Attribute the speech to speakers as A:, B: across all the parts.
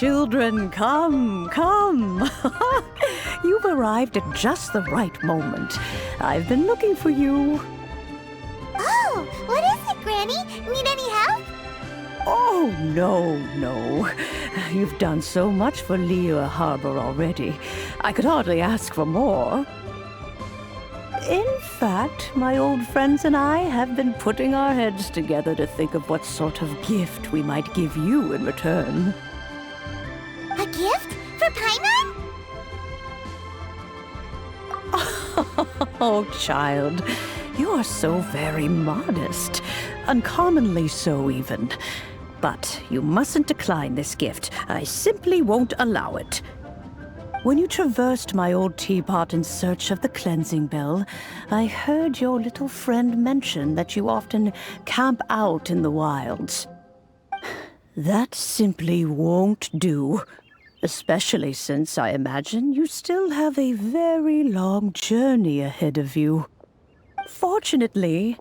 A: children, come, come. You've arrived at just the right moment. I've been looking for you.
B: Oh, what is it, Granny? Need any help?
A: Oh, no. You've done so much for Liyue Harbor already. I could hardly ask for more. In fact, my old friends and I have been putting our heads together to think of what sort of gift we might give you in return.
B: A gift? For Paimon?
A: Oh, child, you are so very modest. Uncommonly so, even. But you mustn't decline this gift. I simply won't allow it. When you traversed my old teapot in search of the cleansing bell, I heard your little friend mention that you often camp out in the wilds. That simply won't do, especially since I imagine you still have a very long journey ahead of you. Fortunately,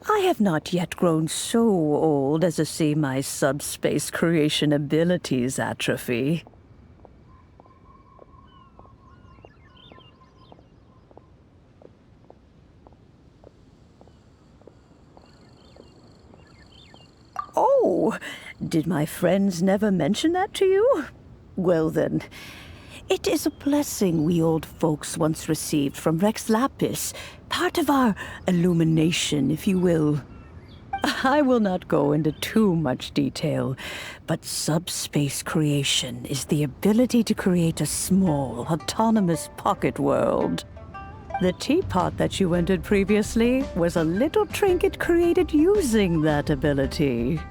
A: I have not yet grown so old as to see my subspace creation abilities atrophy. Oh, did my friends never mention that to you? Well then, it is a blessing we old folks once received from Rex Lapis, part of our illumination, if you will. I will not go into too much detail, but subspace creation is the ability to create a small, autonomous pocket world. The teapot that you entered previously was a little trinket created using that ability.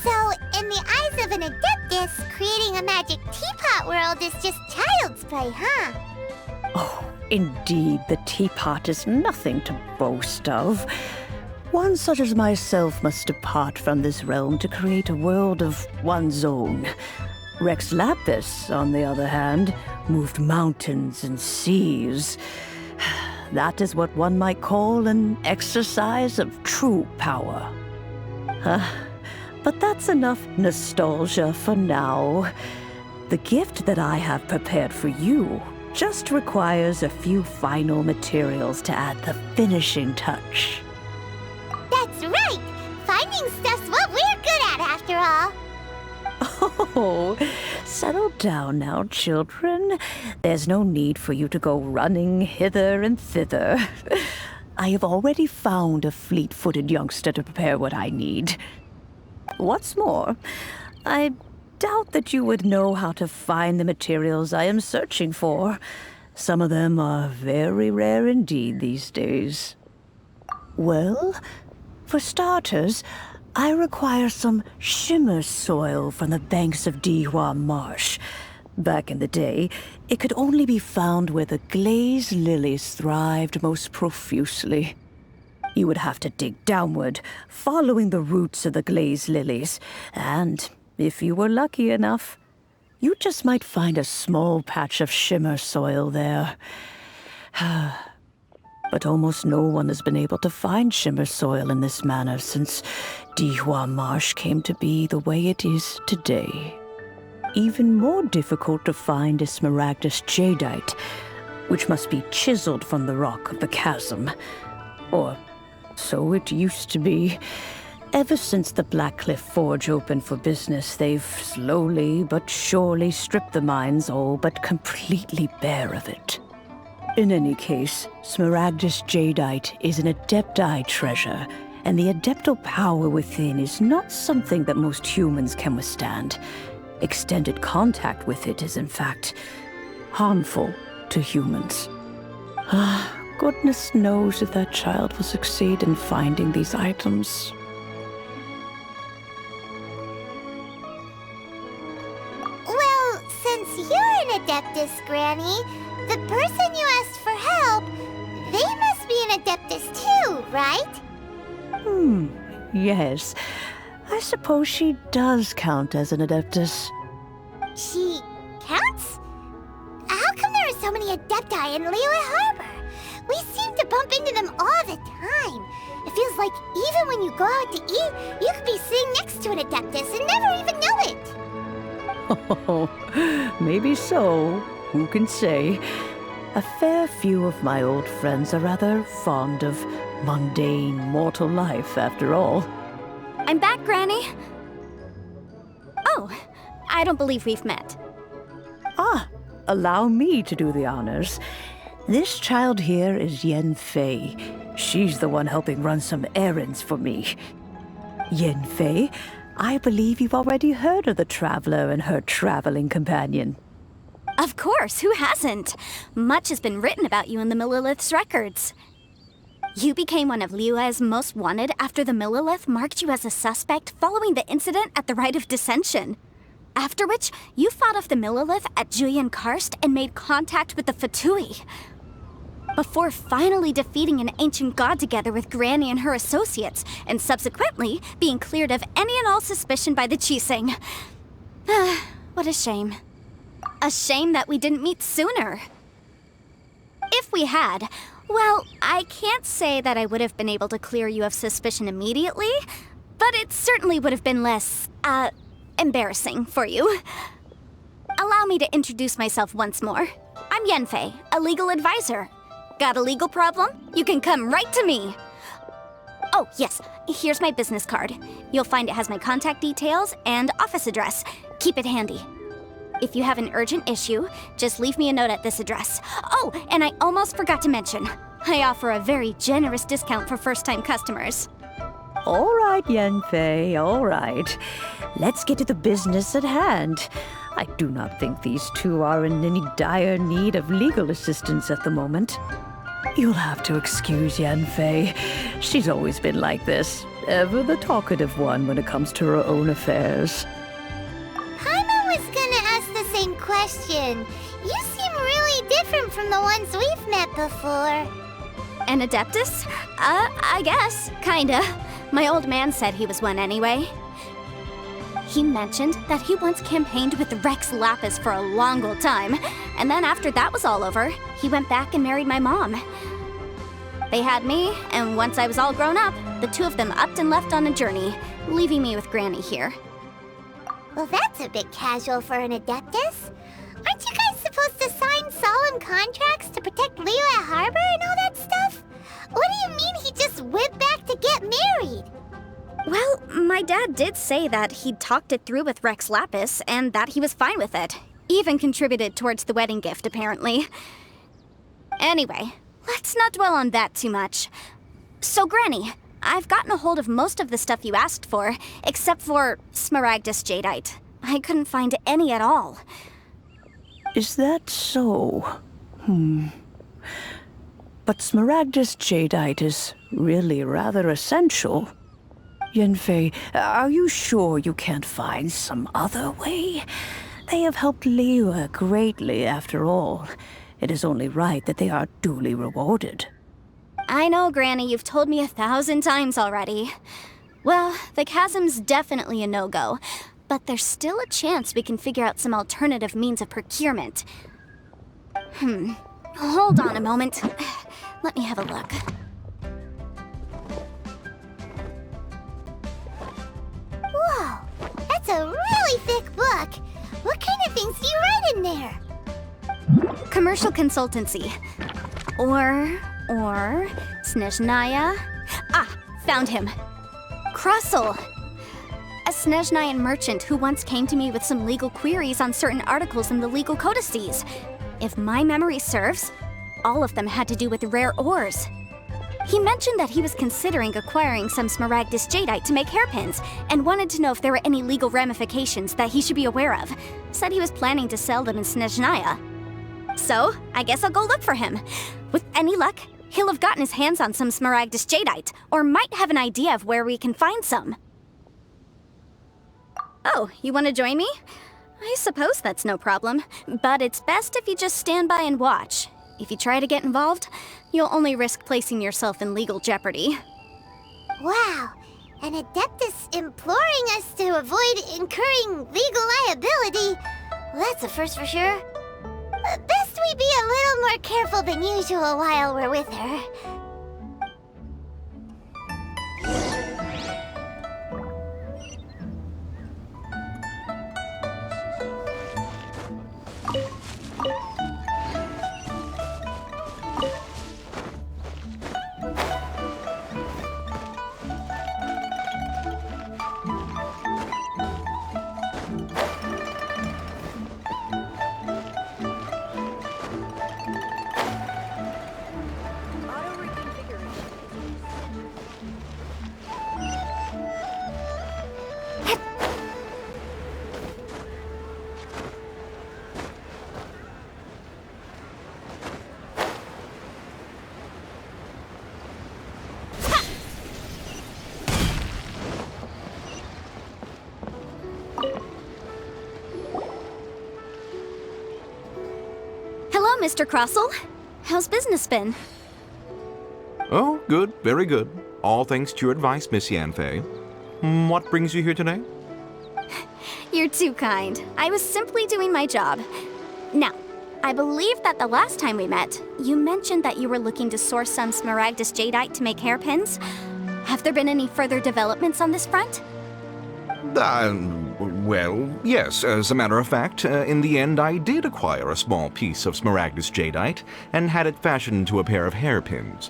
B: So, in the eyes of an Adeptus, creating a magic teapot world is just child's play, huh?
A: Oh, indeed, the teapot is nothing to boast of. One such as myself must depart from this realm to create a world of one's own. Rex Lapis, on the other hand, moved mountains and seas. That is what one might call an exercise of true power. But that's enough nostalgia for now. The gift that I have prepared for you just requires a few final materials to add the finishing touch.
B: That's right! Finding stuff's what we're good at, after all.
A: Oh, settle down now, children. There's no need for you to go running hither and thither. I have already found a fleet-footed youngster to prepare what I need. What's more, I doubt that you would know how to find the materials I am searching for. Some of them are very rare indeed these days. Well, for starters, I require some shimmer soil from the banks of Dihua Marsh. Back in the day, it could only be found where the glazed lilies thrived most profusely. You would have to dig downward, following the roots of the glazed lilies, and if you were lucky enough, you just might find a small patch of shimmer soil there. But almost no one has been able to find shimmer soil in this manner since Dihua Marsh came to be the way it is today. Even more difficult to find is smaragdus jadeite, which must be chiseled from the rock of the chasm. Or so it used to be. Ever since the Blackcliff Forge opened for business, they've slowly but surely stripped the mines all but completely bare of it. In any case, smaragdus jadeite is an adepti treasure, and the adeptal power within is not something that most humans can withstand. Extended contact with it is, in fact, harmful to humans. Goodness knows if that child will succeed in finding these items.
B: Well, since you're an Adeptus, Granny, the person you asked for help, they must be an Adeptus too, right?
A: Yes. I suppose she does count as an Adeptus.
B: She counts? How come there are so many Adepti in Liyue Harbor? We seem to bump into them all the time. It feels like even when you go out to eat, you could be sitting next to an Adeptus and never even know it.
A: Oh, maybe so. Who can say? A fair few of my old friends are rather fond of mundane mortal life, after all.
C: I'm back, Granny. Oh, I don't believe we've met.
A: Ah, allow me to do the honors. This child here is Yen Fei. She's the one helping run some errands for me. Yen Fei, I believe you've already heard of the traveler and her traveling companion.
C: Of course, who hasn't? Much has been written about you in the Millilith's records. You became one of Liyue's most wanted after the Millilith marked you as a suspect following the incident at the Rite of Dissension. After which, you fought off the Millilith at Julian Karst and made contact with the Fatui. Before finally defeating an ancient god together with Granny and her associates, and subsequently being cleared of any and all suspicion by the Chising. What a shame. A shame that we didn't meet sooner. If we had, well, I can't say that I would have been able to clear you of suspicion immediately, but it certainly would have been less, embarrassing for you. Allow me to introduce myself once more. I'm Yenfei, a legal advisor. Got a legal problem? You can come right to me. Oh, yes, here's my business card. You'll find it has my contact details and office address. Keep it handy. If you have an urgent issue, just leave me a note at this address. Oh, and I almost forgot to mention, I offer a very generous discount for first-time customers.
A: All right, Yenfei, all right. Let's get to the business at hand. I do not think these two are in any dire need of legal assistance at the moment. You'll have to excuse Yenfei. She's always been like this, ever the talkative one when it comes to her own affairs.
B: Paimon was gonna ask the same question. You seem really different from the ones we've met before.
C: An Adeptus? I guess, kinda. My old man said he was one anyway. He mentioned that he once campaigned with Rex Lapis for a long old time, and then after that was all over, he went back and married my mom. They had me, and once I was all grown up, the two of them upped and left on a journey, leaving me with Granny here.
B: Well, that's a bit casual for an Adeptus. Aren't you guys supposed to sign solemn contracts to protect Liyue Harbor and all that stuff? What do you mean he just went back to get married?
C: Well, my dad did say that he'd talked it through with Rex Lapis and that he was fine with it. Even contributed towards the wedding gift, apparently. Anyway, let's not dwell on that too much. So, Granny, I've gotten a hold of most of the stuff you asked for, except for Smaragdus Jadeite. I couldn't find any at all.
A: Is that so? But Smaragdus Jadeite is really rather essential. Yenfei, are you sure you can't find some other way? They have helped Liyue greatly, after all. It is only right that they are duly rewarded.
C: I know, Granny, you've told me 1,000 times already. Well, the chasm's definitely a no-go, but there's still a chance we can figure out some alternative means of procurement. Hold on a moment. Let me have a look.
B: Whoa, that's a really thick book. What kind of things do you write in there?
C: Commercial consultancy. Or Snezhnaya. Ah, found him. Krusel. A Snezhnayan merchant who once came to me with some legal queries on certain articles in the legal codices. If my memory serves, all of them had to do with rare ores. He mentioned that he was considering acquiring some Smaragdus Jadeite to make hairpins, and wanted to know if there were any legal ramifications that he should be aware of. Said he was planning to sell them in Snezhnaya. So, I guess I'll go look for him. With any luck, he'll have gotten his hands on some Smaragdus Jadeite, or might have an idea of where we can find some. Oh, you want to join me? I suppose that's no problem, but it's best if you just stand by and watch. If you try to get involved, you'll only risk placing yourself in legal jeopardy.
B: Wow, an Adeptus imploring us to avoid incurring legal liability. Well, that's a first for sure. Best we be a little more careful than usual while we're with her.
C: Hello, Mr. Crossell. How's business been?
D: Oh, good, very good. All thanks to your advice, Miss Yanfei. What brings you here today?
C: You're too kind. I was simply doing my job. Now, I believe that the last time we met, you mentioned that you were looking to source some Smaragdus jadeite to make hairpins. Have there been any further developments on this front?
D: Well, yes. As a matter of fact, in the end, I did acquire a small piece of Smaragdus jadeite and had it fashioned into a pair of hairpins.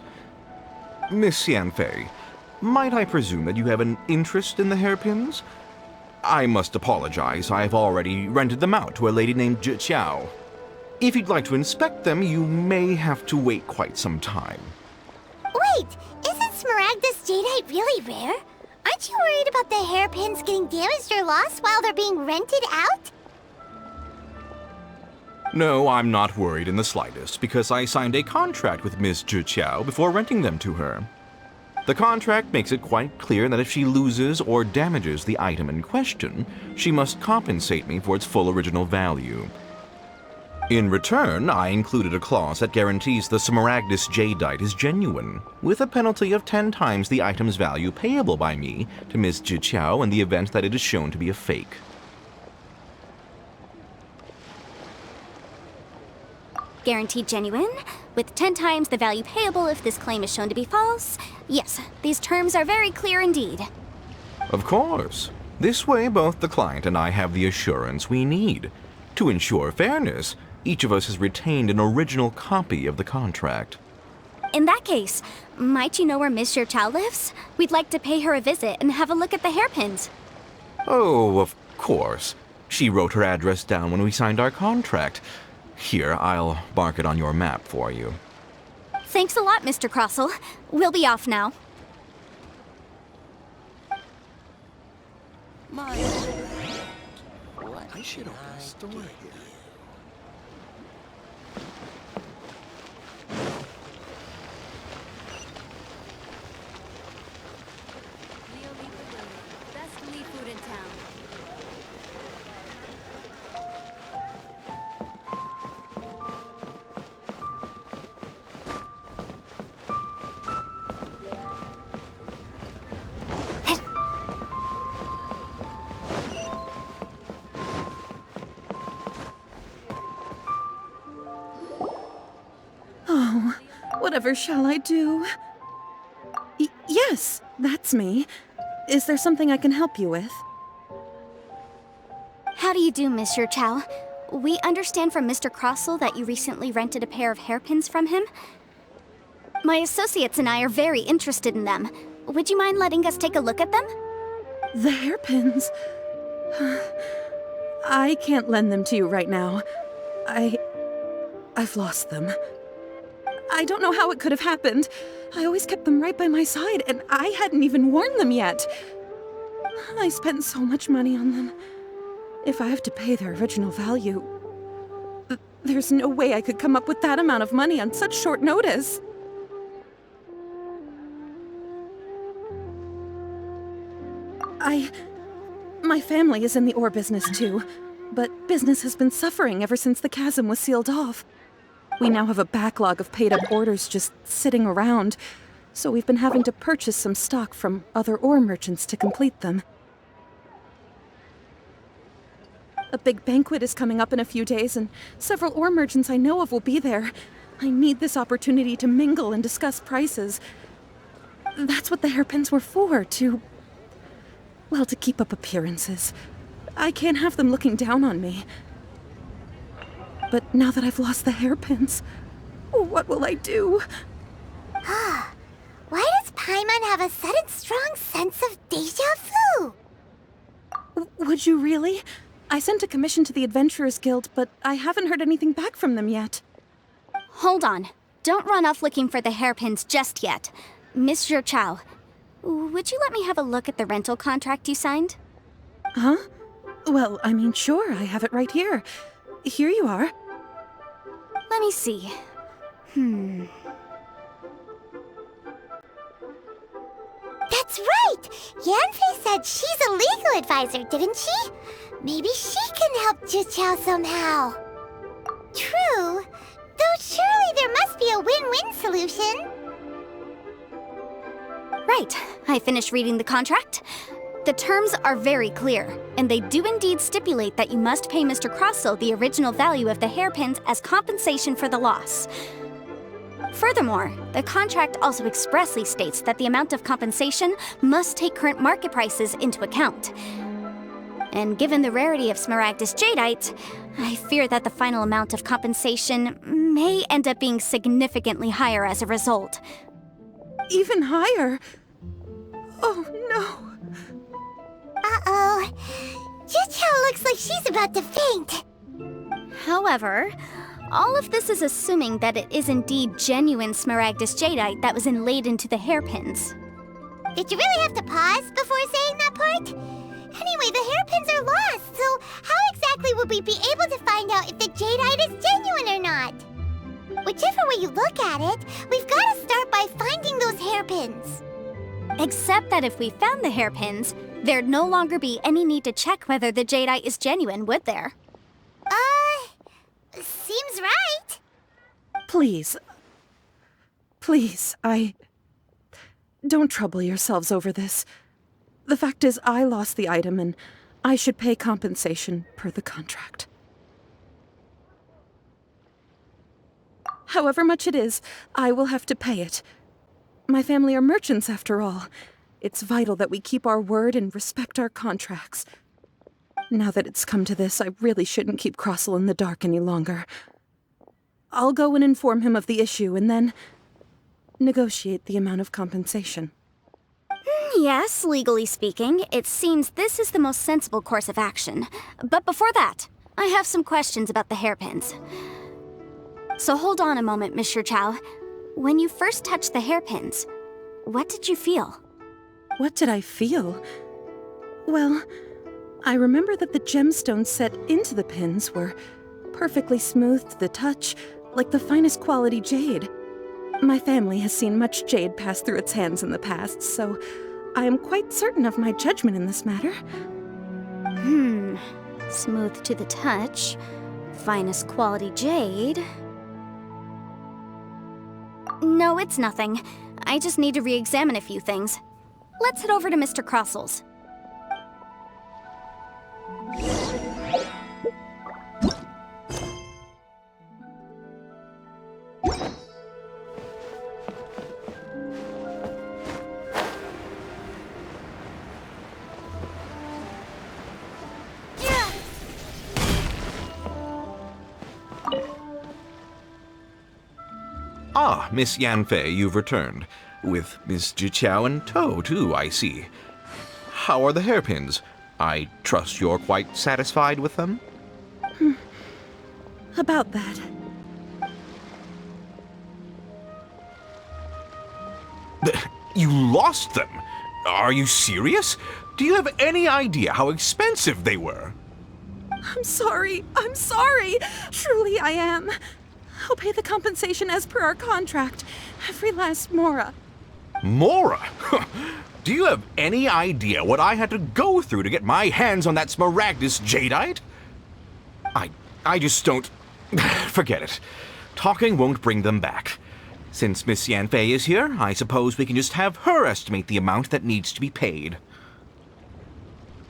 D: Miss Yanfei, might I presume that you have an interest in the hairpins? I must apologize. I've already rented them out to a lady named Pt1. If you'd like to inspect them, you may have to wait quite some time.
B: Wait, isn't Smaragdus jadeite really rare? Aren't you worried about the hairpins getting damaged or lost while they're being rented out?
D: No, I'm not worried in the slightest, because I signed a contract with Miss Pt1 before renting them to her. The contract makes it quite clear that if she loses or damages the item in question, she must compensate me for its full original value. In return, I included a clause that guarantees the Smaragdus jadeite is genuine, with a penalty of 10 times the item's value payable by me to Miss Pt1 in the event that it is shown to be a fake.
C: Guaranteed genuine, with 10 times the value payable if this claim is shown to be false. Yes, these terms are very clear indeed.
D: Of course. This way, both the client and I have the assurance we need. To ensure fairness, each of us has retained an original copy of the contract.
C: In that case, might you know where Miss Pt1 lives? We'd like to pay her a visit and have a look at the hairpins.
D: Oh, of course. She wrote her address down when we signed our contract. Here, I'll mark it on your map for you.
C: Thanks a lot, Mr. Crossell. We'll be off now.
E: I should open a store here.
F: Best Lee food in town.
A: Whatever shall I do? Yes, that's me. Is there something I can help you with?
C: How do you do, Miss Pt1? We understand from Mr. Crossell that you recently rented a pair of hairpins from him. My associates and I are very interested in them. Would you mind letting us take a look at them?
A: The hairpins? I can't lend them to you right now. I've lost them. I don't know how it could have happened. I always kept them right by my side, and I hadn't even worn them yet. I spent so much money on them. If I have to pay their original value, there's no way I could come up with that amount of money on such short notice. My family is in the ore business too, but business has been suffering ever since the chasm was sealed off. We now have a backlog of paid-up orders just sitting around, so we've been having to purchase some stock from other ore merchants to complete them.
G: A big banquet is coming up in a few days, and several ore merchants I know of will be there. I need this opportunity to mingle and discuss prices. That's what the hairpins were for, to keep up appearances. I can't have them looking down on me. But now that I've lost the hairpins, what will I do?
B: Why does Paimon have a sudden strong sense of déjà vu?
G: Would you really? I sent a commission to the Adventurers Guild, but I haven't heard anything back from them yet.
C: Hold on. Don't run off looking for the hairpins just yet. Miss Chow, would you let me have a look at the rental contract you signed?
G: Huh? Well, I mean, sure, I have it right here. Here you are.
C: Let me see.
B: That's right! Yanfei said she's a legal advisor, didn't she? Maybe she can help Juqiao somehow. True, though surely there must be a win-win solution.
C: Right. I finished reading the contract. The terms are very clear, and they do indeed stipulate that you must pay Mr. Crossell the original value of the hairpins as compensation for the loss. Furthermore, the contract also expressly states that the amount of compensation must take current market prices into account. And given the rarity of Smaragdus Jadeite, I fear that the final amount of compensation may end up being significantly higher as a result.
G: Even higher? Oh, no.
B: Uh-oh. Juqiao looks like she's about to faint.
C: However, all of this is assuming that it is indeed genuine Smaragdus Jadeite that was inlaid into the hairpins.
B: Did you really have to pause before saying that part? Anyway, the hairpins are lost, so how exactly would we be able to find out if the jadeite is genuine or not? Whichever way you look at it, we've got to start by finding those hairpins.
C: Except that if we found the hairpins, there'd no longer be any need to check whether the jadeite is genuine, would there?
B: Seems right.
G: Please, don't trouble yourselves over this. The fact is, I lost the item, and I should pay compensation per the contract. However much it is, I will have to pay it. My family are merchants, after all. It's vital that we keep our word and respect our contracts. Now that it's come to this, I really shouldn't keep Crossell in the dark any longer. I'll go and inform him of the issue, and then negotiate the amount of compensation.
C: Yes, legally speaking, it seems this is the most sensible course of action. But before that, I have some questions about the hairpins. So hold on a moment, Mr. Chow. When you first touched the hairpins, what did you feel?
G: What did I feel? Well, I remember that the gemstones set into the pins were perfectly smooth to the touch, like the finest quality jade. My family has seen much jade pass through its hands in the past, so I am quite certain of my judgment in this matter.
C: Smooth to the touch, finest quality jade. No, it's nothing. I just need to re-examine a few things. Let's head over to Mr. Crossell's.
D: Ah, Miss Yanfei, you've returned. With Miss Juqiao in tow, too, I see. How are the hairpins? I trust you're quite satisfied with them?
G: About that.
D: You lost them? Are you serious? Do you have any idea how expensive they were?
G: I'm sorry. Truly I am. I'll pay the compensation as per our contract. Every last mora.
D: Mora? Do you have any idea what I had to go through to get my hands on that Smaragdus Jadeite? I just don't... Forget it. Talking won't bring them back. Since Miss Yanfei is here, I suppose we can just have her estimate the amount that needs to be paid.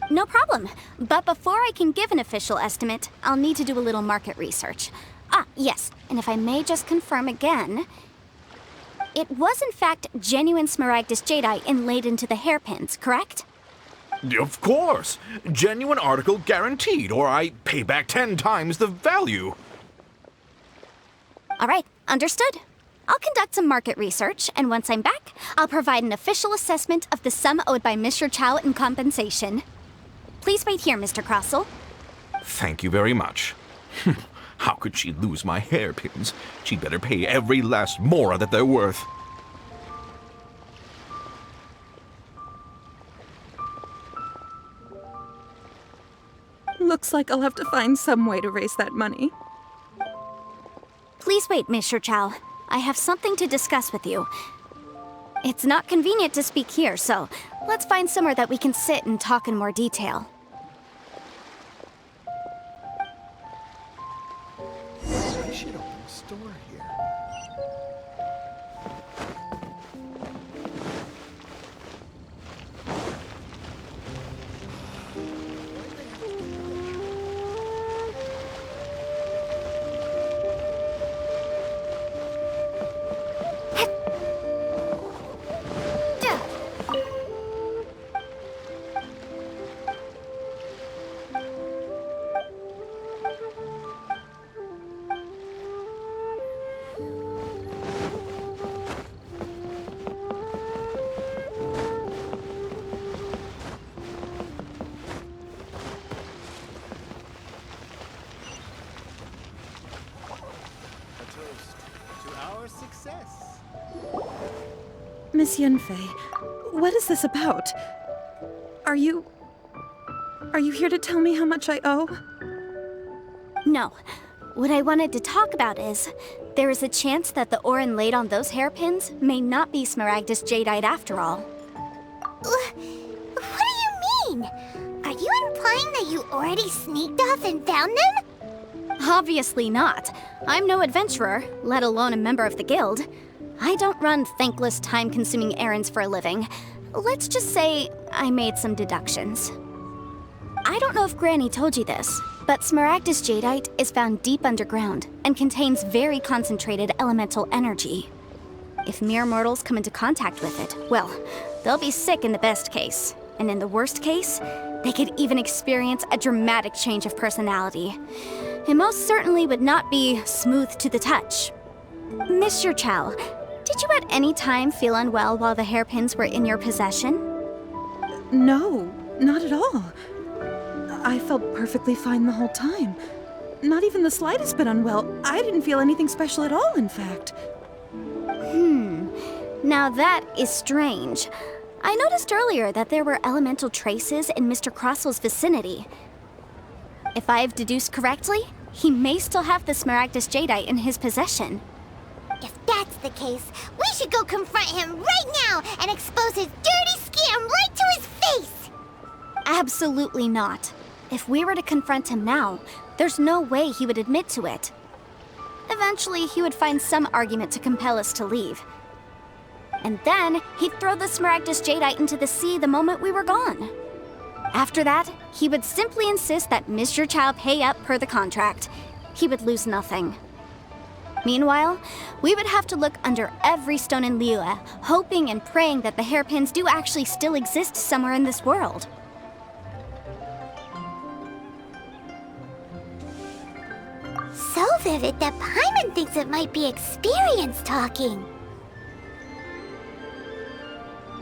C: No problem. But before I can give an official estimate, I'll need to do a little market research. Ah, yes, and if I may just confirm again, it was in fact genuine smaragdus jadeite inlaid into the hairpins, correct?
D: Of course! Genuine article guaranteed, or I pay back 10 times the value.
C: All right, understood. I'll conduct some market research, and once I'm back, I'll provide an official assessment of the sum owed by Mr. Chow in compensation. Please wait here, Mr. Crossell.
D: Thank you very much. How could she lose my hairpins? She'd better pay every last mora that they're worth.
G: Looks like I'll have to find some way to raise that money.
C: Please wait, Mr. Chow. I have something to discuss with you. It's not convenient to speak here, so let's find somewhere that we can sit and talk in more detail.
E: I should open a store here. Success.
G: Miss Yunfei, what is this about? Are you here to tell me how much I owe?
C: No. What I wanted to talk about is, there is a chance that the ore inlaid on those hairpins may not be smaragdus jadeite after all.
B: What do you mean? Are you implying that you already sneaked off and found them?
C: Obviously not. I'm no adventurer, let alone a member of the guild. I don't run thankless, time-consuming errands for a living. Let's just say I made some deductions. I don't know if Granny told you this, but smaragdus jadeite is found deep underground and contains very concentrated elemental energy. If mere mortals come into contact with it, well, they'll be sick in the best case. And in the worst case, they could even experience a dramatic change of personality. It most certainly would not be smooth to the touch. Mr. Chow, did you at any time feel unwell while the hairpins were in your possession?
G: No, not at all. I felt perfectly fine the whole time. Not even the slightest bit unwell. I didn't feel anything special at all, in fact.
C: Now that is strange. I noticed earlier that there were elemental traces in Mr. Crossell's vicinity. If I've deduced correctly, he may still have the smaragdus jadeite in his possession.
B: If that's the case, we should go confront him right now and expose his dirty scam right to his face!
C: Absolutely not. If we were to confront him now, there's no way he would admit to it. Eventually, he would find some argument to compel us to leave. And then, he'd throw the smaragdus jadeite into the sea the moment we were gone. After that, he would simply insist that Mr. Chow pay up per the contract. He would lose nothing. Meanwhile, we would have to look under every stone in Liyue, hoping and praying that the hairpins do actually still exist somewhere in this world.
B: So vivid that Paimon thinks it might be experience talking.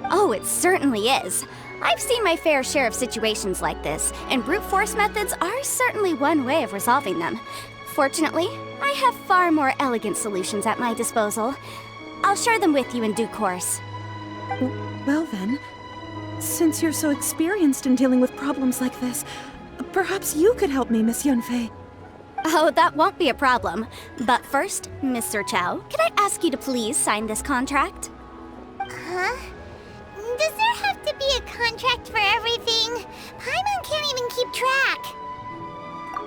C: Oh, it certainly is. I've seen my fair share of situations like this, and brute force methods are certainly one way of resolving them. Fortunately, I have far more elegant solutions at my disposal. I'll share them with you in due course.
G: Well then, since you're so experienced in dealing with problems like this, perhaps you could help me, Miss Yunfei.
C: Oh, that won't be a problem. But first, Mr. Chow, could I ask you to please sign this contract?
B: Huh? Does there have to be a contract for everything? Paimon can't even keep track.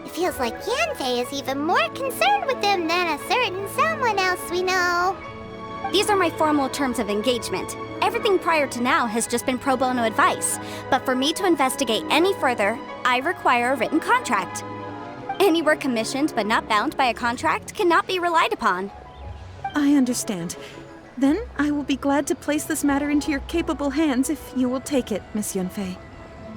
B: It feels like Yanfei is even more concerned with them than a certain someone else we know.
C: These are my formal terms of engagement. Everything prior to now has just been pro bono advice, but for me to investigate any further, I require a written contract. Any work commissioned but not bound by a contract cannot be relied upon.
G: I understand. Then I will be glad to place this matter into your capable hands if you will take it, Miss Yunfei.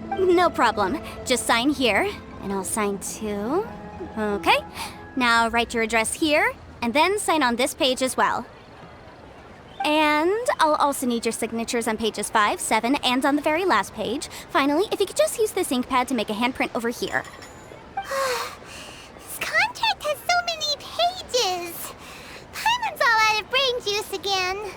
C: No problem. Just sign here, and I'll sign too. Okay. Now write your address here, and then sign on this page as well. And I'll also need your signatures on pages 5, 7, and on the very last page. Finally, if you could just use this ink pad to make a handprint over here.
B: This contract has so many pages. Paimon's all out of brain juice again.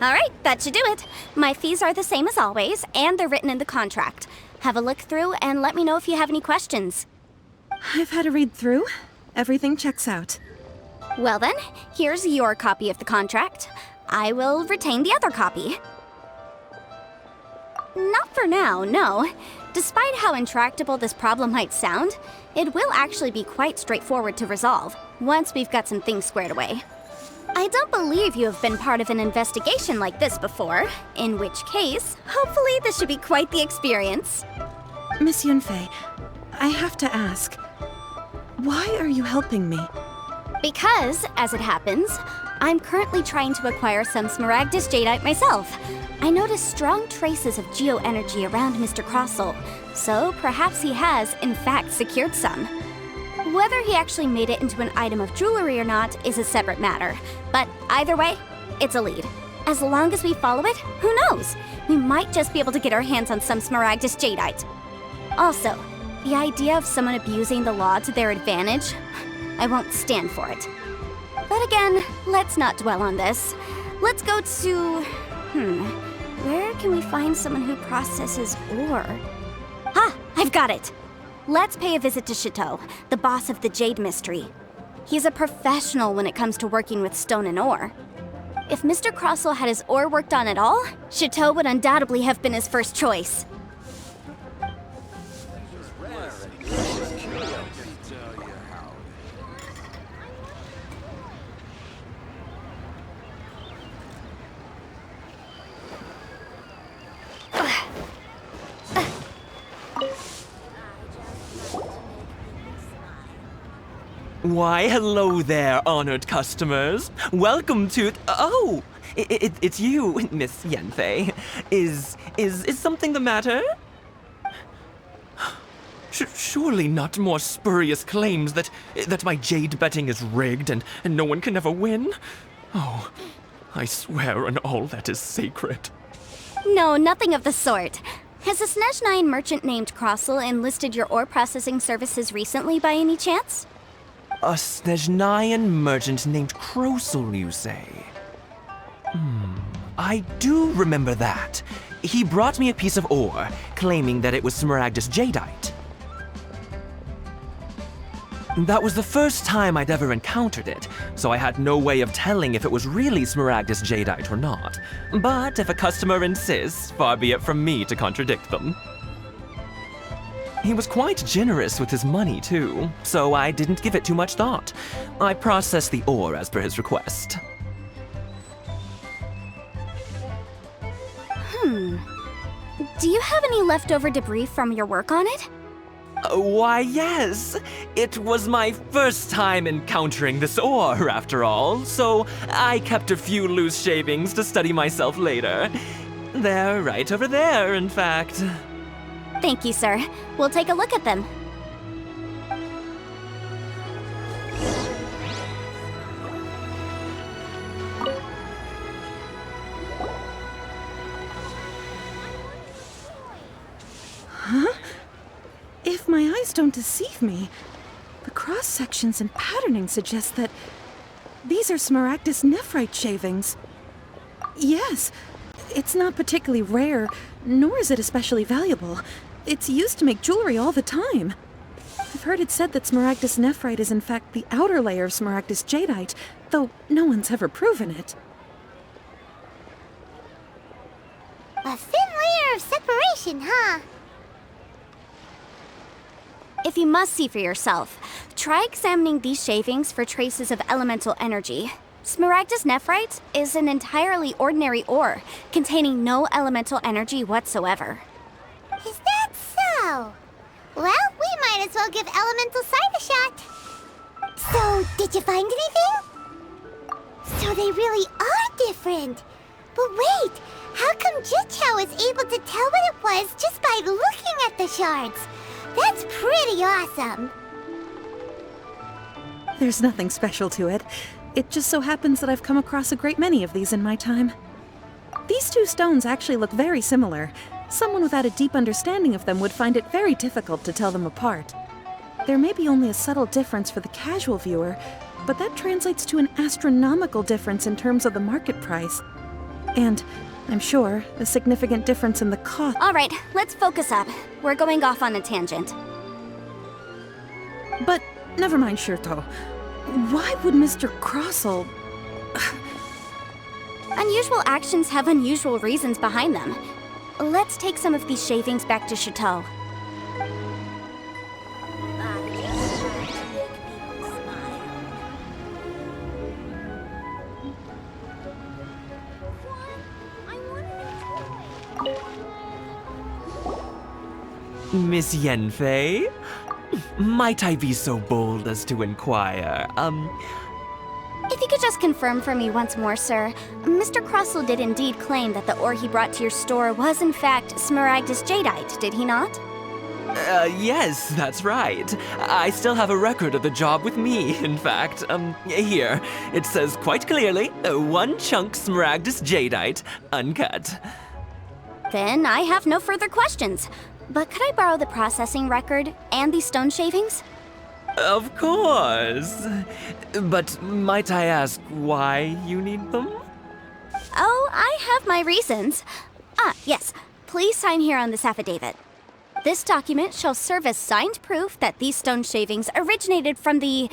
C: All right, that should do it. My fees are the same as always, and they're written in the contract. Have a look through and let me know if you have any questions.
G: I've had a read through. Everything checks out.
C: Well then, here's your copy of the contract. I will retain the other copy. Not for now, no. Despite how intractable this problem might sound, it will actually be quite straightforward to resolve, once we've got some things squared away. I don't believe you have been part of an investigation like this before, in which case, hopefully this should be quite the experience.
G: Miss Yunfei, I have to ask, why are you helping me?
C: Because, as it happens, I'm currently trying to acquire some Smaragdus Jadeite myself. I noticed strong traces of geoenergy around Mr. Crossel, so perhaps he has, in fact, secured some. Whether he actually made it into an item of jewelry or not is a separate matter, but either way, it's a lead. As long as we follow it, who knows? We might just be able to get our hands on some Smaragdus Jadeite. Also, the idea of someone abusing the law to their advantage, I won't stand for it. But again, let's not dwell on this. Let's go to... where can we find someone who processes ore? Ah, I've got it! Let's pay a visit to Chateau, the boss of the Jade Mystery. He's a professional when it comes to working with stone and ore. If Mr. Crossel had his ore worked on at all, Chateau would undoubtedly have been his first choice.
H: Why, hello there, honored customers. Welcome to... Oh! It's you, Miss Yunfei. Is something the matter? Surely not more spurious claims that my jade betting is rigged and no one can ever win? Oh, I swear on all that is sacred.
C: No, nothing of the sort. Has a Snezhnyan merchant named Crossel enlisted your ore processing services recently by any chance?
H: A Snezhnyan merchant named Crossel, you say? I do remember that. He brought me a piece of ore, claiming that it was Smaragdus Jadeite. That was the first time I'd ever encountered it, so I had no way of telling if it was really Smaragdus Jadeite or not. But if a customer insists, far be it from me to contradict them. He was quite generous with his money, too, so I didn't give it too much thought. I processed the ore as per his request.
C: Do you have any leftover debris from your work on it?
H: Why, yes. It was my first time encountering this ore, after all, so I kept a few loose shavings to study myself later. They're right over there, in fact.
C: Thank you, sir. We'll take a look at them.
G: If my eyes don't deceive me, the cross-sections and patterning suggest that these are Smaragdus nephrite shavings. Yes, it's not particularly rare, nor is it especially valuable. It's used to make jewelry all the time. I've heard it said that Smaragdus nephrite is in fact the outer layer of Smaragdus jadeite, though no one's ever proven it.
B: A thin layer of separation, huh?
C: If you must see for yourself, try examining these shavings for traces of elemental energy. Smaragdus nephrite is an entirely ordinary ore, containing no elemental energy whatsoever.
B: Is that so? Well, we might as well give Elemental Sight a shot. So, did you find anything? So they really are different. But wait, how come Jichao is able to tell what it was just by looking at the shards? That's pretty awesome.
G: There's nothing special to it. It just so happens that I've come across a great many of these in my time. These two stones actually look very similar. Someone without a deep understanding of them would find it very difficult to tell them apart. There may be only a subtle difference for the casual viewer, but that translates to an astronomical difference in terms of the market price. And, I'm sure, a significant difference in the cost.
C: All right, let's focus up. We're going off on a tangent.
G: But, never mind, Shirto. Why would Mr. Crossell...
C: Unusual actions have unusual reasons behind them. Let's take some of these shavings back to Chateau.
H: Miss Yenfei? Might I be so bold as to inquire,
C: If you could just confirm for me once more, sir. Mr. Crossell did indeed claim that the ore he brought to your store was in fact Smaragdus jadeite, did he not?
H: Yes, that's right. I still have a record of the job with me, in fact. Here. It says quite clearly, 1 chunk Smaragdus jadeite, uncut.
C: Then I have no further questions. But could I borrow the processing record and these stone shavings?
H: Of course. But might I ask why you need them?
C: Oh, I have my reasons. Ah, yes. Please sign here on this affidavit. This document shall serve as signed proof that these stone shavings originated from the,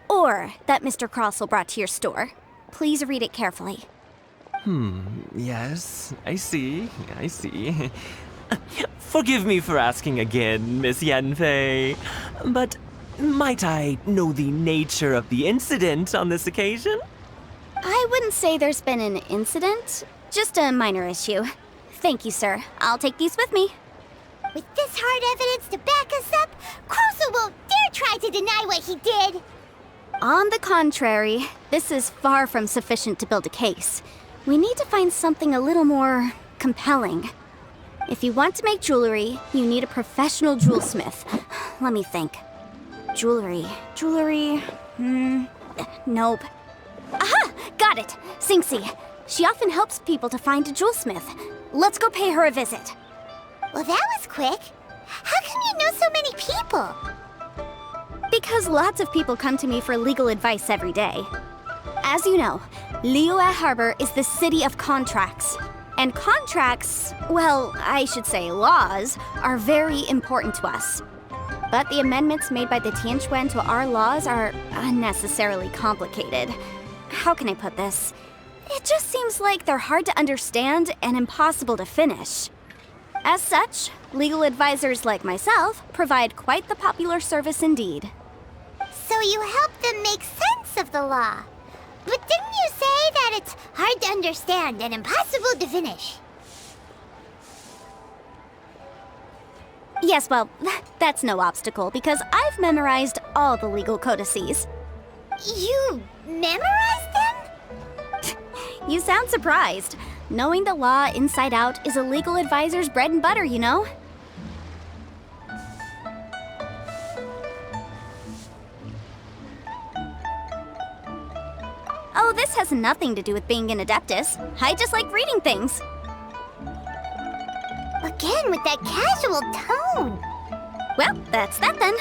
C: ore that Mr. Crossell brought to your store. Please read it carefully.
H: Yes, I see. Forgive me for asking again, Miss Yenfei, but might I know the nature of the incident on this occasion?
C: I wouldn't say there's been an incident, just a minor issue. Thank you, sir. I'll take these with me.
B: With this hard evidence to back us up, Crossell won't dare try to deny what he did.
C: On the contrary, this is far from sufficient to build a case. We need to find something a little more compelling. If you want to make jewelry, you need a professional jewelsmith. Let me think. Jewelry. Nope. Aha! Got it! Singxi. She often helps people to find a jewelsmith. Let's go pay her a visit.
B: Well, that was quick. How come you know so many people?
C: Because lots of people come to me for legal advice every day. As you know, Liyue Harbor is the city of contracts. And contracts, well, I should say laws, are very important to us. But the amendments made by the Tianquan to our laws are unnecessarily complicated. How can I put this? It just seems like they're hard to understand and impossible to finish. As such, legal advisors like myself provide quite the popular service indeed.
B: So you help them make sense of the law. But didn't you say that it's hard to understand and impossible to finish?
C: Yes, well, that's no obstacle because I've memorized all the legal codices.
B: You memorized them?
C: You sound surprised. Knowing the law inside out is a legal advisor's bread and butter, you know? Oh, this has nothing to do with being an adeptus. I just like reading things.
B: Again, with that casual tone.
C: Well, that's that then.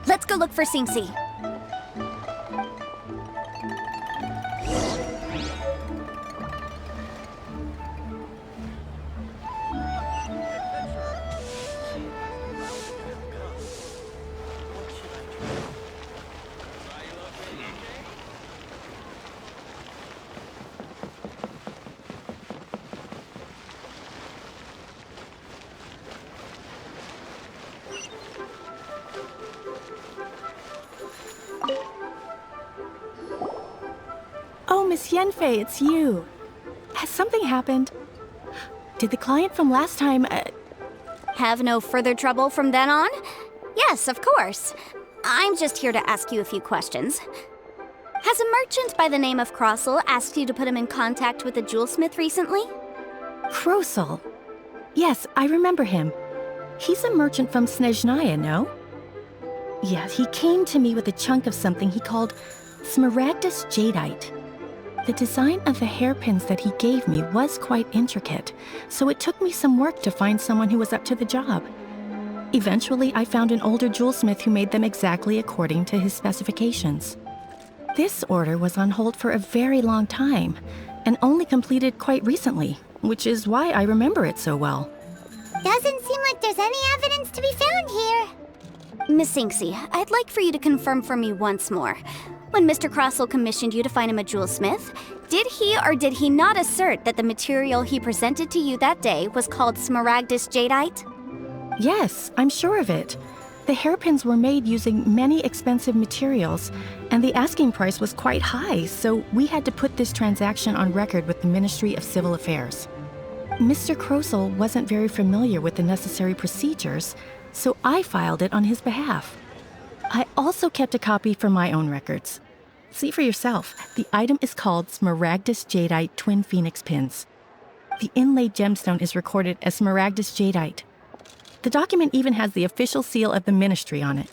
C: Let's go look for Singxi.
I: Tianfei, it's you. Has something happened? Did the client from last time,
C: Have no further trouble from then on? Yes, of course. I'm just here to ask you a few questions. Has a merchant by the name of Crossel asked you to put him in contact with a jewelsmith recently?
I: Krosel? Yes, I remember him. He's a merchant from Snezhnaya, no? Yeah, he came to me with a chunk of something he called Smaragdus Jadeite. The design of the hairpins that he gave me was quite intricate, so it took me some work to find someone who was up to the job. Eventually, I found an older jewelsmith who made them exactly according to his specifications. This order was on hold for a very long time, and only completed quite recently, which is why I remember it so well.
B: Doesn't seem like there's any evidence to be found here.
C: Miss Inksy, I'd like for you to confirm for me once more. When Mr. Crossel commissioned you to find him a jewelsmith, did he or did he not assert that the material he presented to you that day was called Smaragdus Jadeite?
I: Yes, I'm sure of it. The hairpins were made using many expensive materials, and the asking price was quite high, so we had to put this transaction on record with the Ministry of Civil Affairs. Mr. Crossel wasn't very familiar with the necessary procedures, so I filed it on his behalf. I also kept a copy for my own records. See for yourself, the item is called Smaragdus Jadeite Twin Phoenix Pins. The inlaid gemstone is recorded as Smaragdus Jadeite. The document even has the official seal of the ministry on it.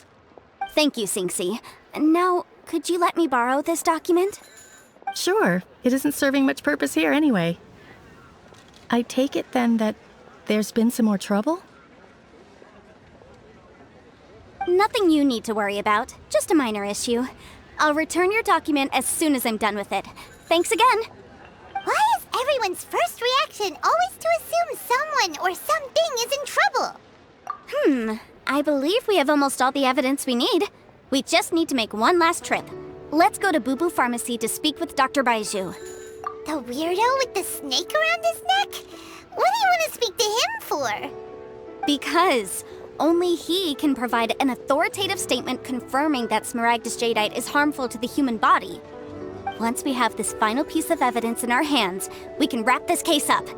C: Thank you, Sinksy. Now, could you let me borrow this document?
I: Sure, it isn't serving much purpose here anyway. I take it then that there's been some more trouble?
C: Nothing you need to worry about, just a minor issue. I'll return your document as soon as I'm done with it. Thanks again.
B: Why is everyone's first reaction always to assume someone or something is in trouble?
C: I believe we have almost all the evidence we need. We just need to make one last trip. Let's go to Boo Boo Pharmacy to speak with Dr. Baiju.
B: The weirdo with the snake around his neck? What do you want to speak to him for?
C: Because only he can provide an authoritative statement confirming that Smaragdus Jadeite is harmful to the human body. Once we have this final piece of evidence in our hands, we can wrap this case up.